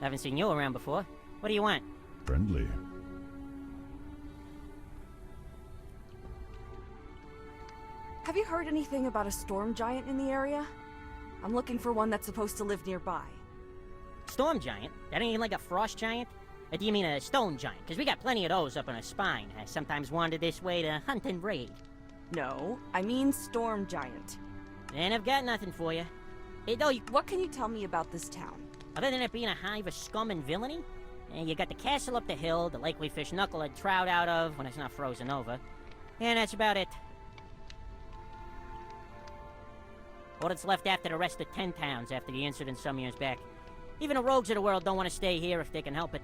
Haven't seen you around before. What do you want? Friendly. Have you heard anything about a storm giant in the area? I'm looking for one that's supposed to live nearby. Storm giant? That ain't like a frost giant? Or do you mean a stone giant? Because we got plenty of those up on our spine. I sometimes wander this way to hunt and raid. No, I mean storm giant. And I've got nothing for you. What can you tell me about this town? Other than it being a hive of scum and villainy, you got the castle up the hill, the lake we fish knucklehead trout out of when it's not frozen over. And that's about it. All that's left after the rest of 10 towns after the incident some years back. Even the rogues of the world don't want to stay here if they can help it.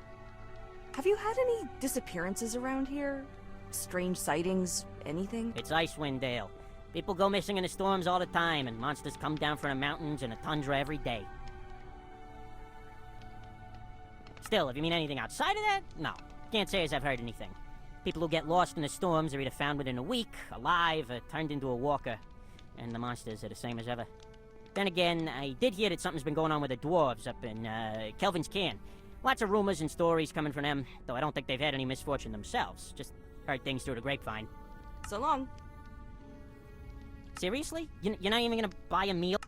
Have you had any disappearances around here? Strange sightings? Anything? It's Icewind Dale. People go missing in the storms all the time, and monsters come down from the mountains and the tundra every day. Still, if you mean anything outside of that, no. Can't say as I've heard anything. People who get lost in the storms are either found within a week, alive, or turned into a walker. And the monsters are the same as ever. Then again, I did hear that something's been going on with the dwarves up in, Kelvin's Cairn. Lots of rumors and stories coming from them, though I don't think they've had any misfortune themselves. Just heard things through the grapevine. So long. Seriously? You're not even gonna buy a meal?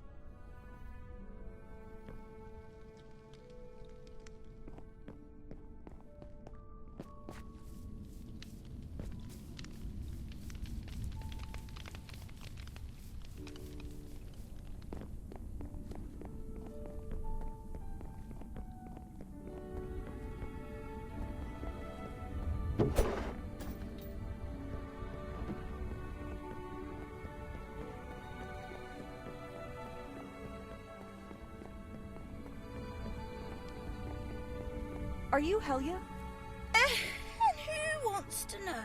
Are you Helia? And who wants to know?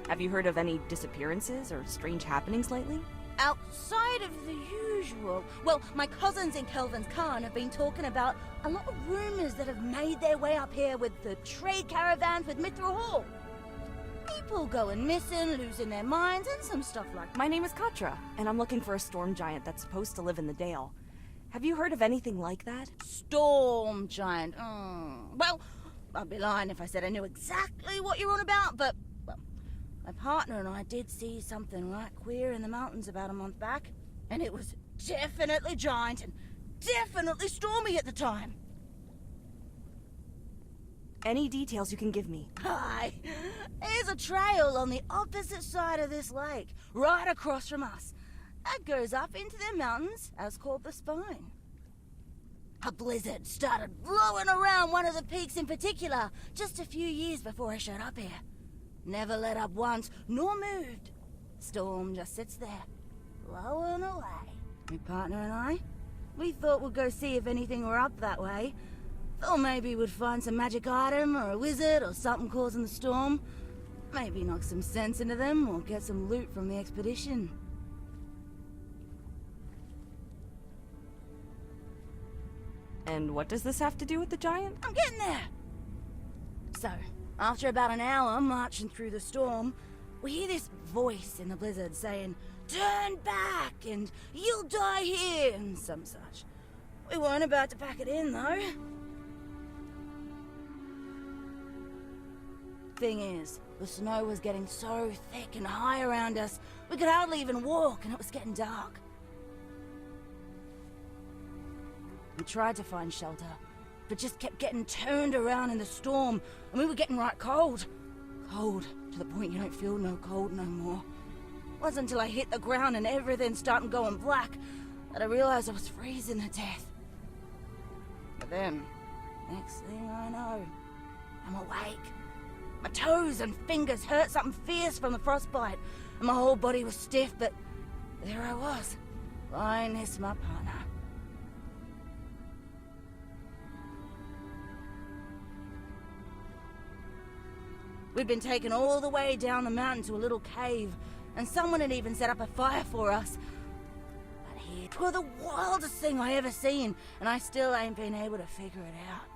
Have you heard of any disappearances or strange happenings lately? Outside of the usual. Well, my cousins in Kelvin's Cairn have been talking about a lot of rumors that have made their way up here with the trade caravans with Mithril Hall. People going missing, losing their minds, and some stuff like that. My name is Katra, and I'm looking for a storm giant that's supposed to live in the Dale. Have you heard of anything like that? Storm giant. Well, I'd be lying if I said I knew exactly what you're on about, but, well, my partner and I did see something right queer in the mountains about a month back, and it was definitely giant and definitely stormy at the time. Any details you can give me? Hi. There's a trail on the opposite side of this lake, right across from us. That goes up into the mountains, as called the Spine. A blizzard started blowing around one of the peaks in particular, just a few years before I showed up here. Never let up once, nor moved. Storm just sits there, blowing away. My partner and I, we thought we'd go see if anything were up that way. Thought maybe we'd find some magic item, or a wizard, or something causing the storm. Maybe knock some sense into them, or get some loot from the expedition. And what does this have to do with the giant? I'm getting there! So, after about an hour marching through the storm, we hear this voice in the blizzard saying, "Turn back, and you'll die here," and some such. We weren't about to pack it in, though. Thing is, the snow was getting so thick and high around us, we could hardly even walk, and it was getting dark. We tried to find shelter, but just kept getting turned around in the storm, and we were getting right cold. Cold, to the point you don't feel no cold no more. Wasn't until I hit the ground and everything started going black that I realized I was freezing to death. But then, next thing I know, I'm awake. My toes and fingers hurt something fierce from the frostbite, and my whole body was stiff, but there I was, lying next to my partner. We'd been taken all the way down the mountain to a little cave, and someone had even set up a fire for us. But here, 'twere the wildest thing I ever seen, and I still ain't been able to figure it out.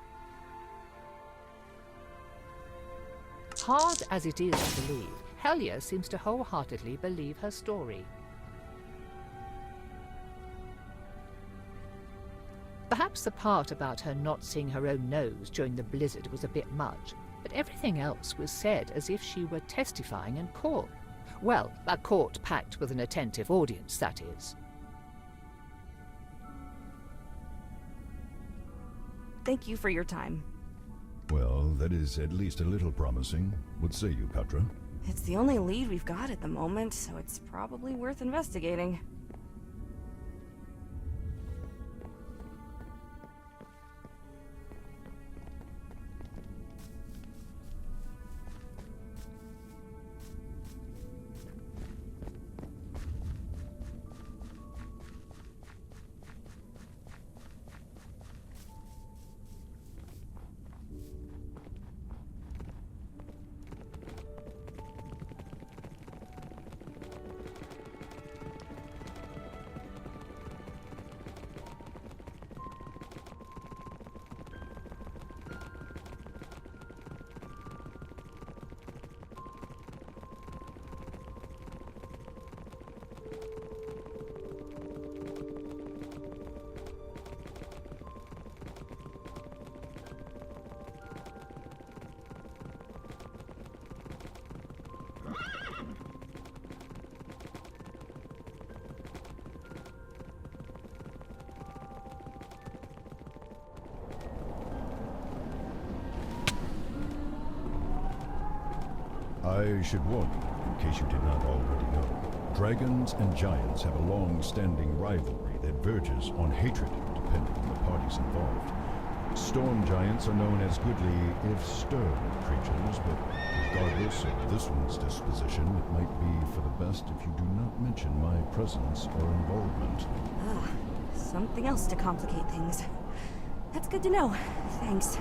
Hard as it is to believe, Helia seems to wholeheartedly believe her story. Perhaps the part about her not seeing her own nose during the blizzard was a bit much, but everything else was said as if she were testifying in court. Well, a court packed with an attentive audience, that is. Thank you for your time. Well, that is at least a little promising. What say you, Katra? It's the only lead we've got at the moment, so it's probably worth investigating. I should warn you, in case you did not already know, dragons and giants have a long-standing rivalry that verges on hatred, depending on the parties involved. Storm giants are known as goodly, if stern, creatures, but regardless of this one's disposition, it might be for the best if you do not mention my presence or involvement. Ah, something else to complicate things. That's good to know. Thanks.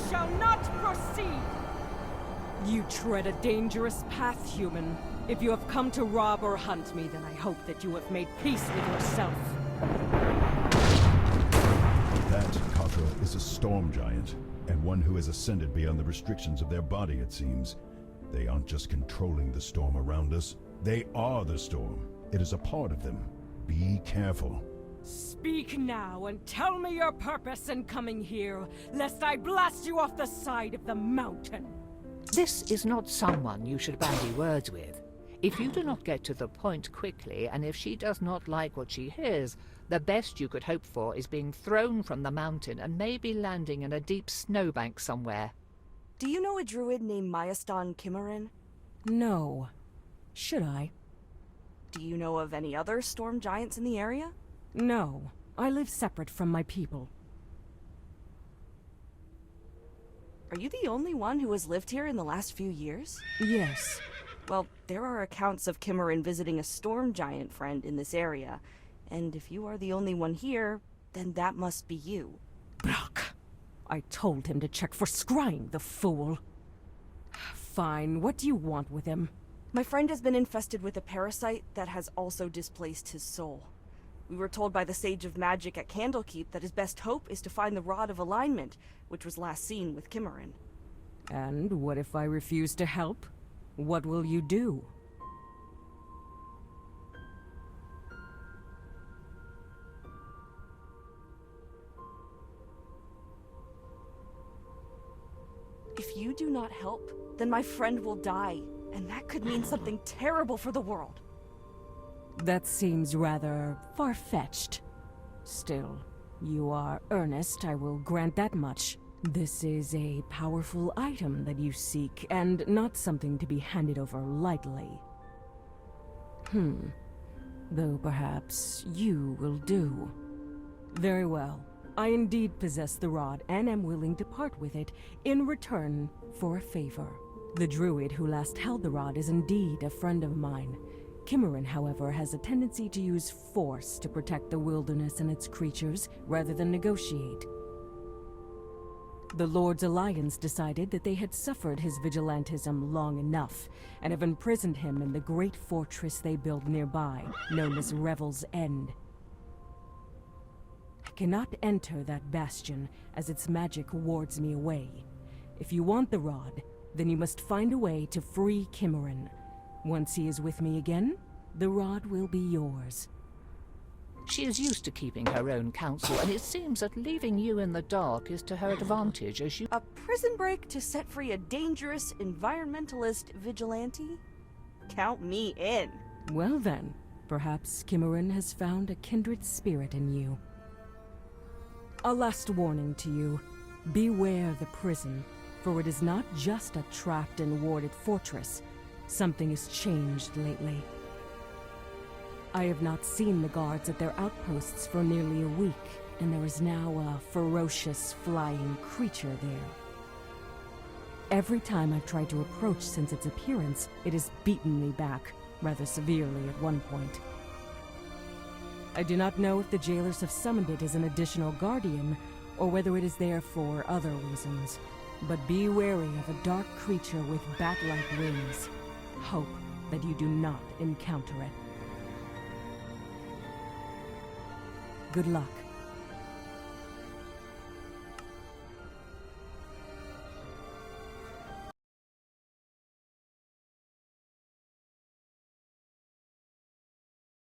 Shall not proceed! You tread a dangerous path, human. If you have come to rob or hunt me, then I hope that you have made peace with yourself. That, Katra, is a storm giant, and one who has ascended beyond the restrictions of their body, it seems. They aren't just controlling the storm around us. They are the storm. It is a part of them. Be careful. Speak now and tell me your purpose in coming here, lest I blast you off the side of the mountain. This is not someone you should bandy words with. If you do not get to the point quickly, and if she does not like what she hears, the best you could hope for is being thrown from the mountain and maybe landing in a deep snowbank somewhere. Do you know a druid named Myaston Kimmerin? No. Should I? Do you know of any other storm giants in the area? No. I live separate from my people. Are you the only one who has lived here in the last few years? Yes. Well, there are accounts of Kimmerin visiting a storm giant friend in this area, and if you are the only one here, then that must be you. Brock. I told him to check for scrying, the fool. Fine, what do you want with him? My friend has been infested with a parasite that has also displaced his soul. We were told by the Sage of Magic at Candlekeep that his best hope is to find the Rod of Alignment, which was last seen with Kimmerin. And what if I refuse to help? What will you do? If you do not help, then my friend will die, and that could mean something terrible for the world. That seems rather far-fetched. Still, you are earnest, I will grant that much. This is a powerful item that you seek, and not something to be handed over lightly. Though perhaps you will do. Very well. I indeed possess the rod, and am willing to part with it in return for a favor. The druid who last held the rod is indeed a friend of mine. Kimmerin, however, has a tendency to use force to protect the wilderness and its creatures, rather than negotiate. The Lord's Alliance decided that they had suffered his vigilantism long enough, and have imprisoned him in the great fortress they built nearby, known as Revel's End. I cannot enter that bastion, as its magic wards me away. If you want the rod, then you must find a way to free Kimmerin. Once he is with me again, the rod will be yours. She is used to keeping her own counsel, and it seems that leaving you in the dark is to her advantage, as you... A prison break to set free a dangerous environmentalist vigilante? Count me in. Well then, perhaps Kimmerin has found a kindred spirit in you. A last warning to you. Beware the prison, for it is not just a trapped and warded fortress. Something has changed lately. I have not seen the guards at their outposts for nearly a week, and there is now a ferocious flying creature there. Every time I've tried to approach since its appearance, it has beaten me back, rather severely at one point. I do not know if the jailers have summoned it as an additional guardian, or whether it is there for other reasons. But be wary of a dark creature with bat-like wings. Hope that you do not encounter it. Good luck.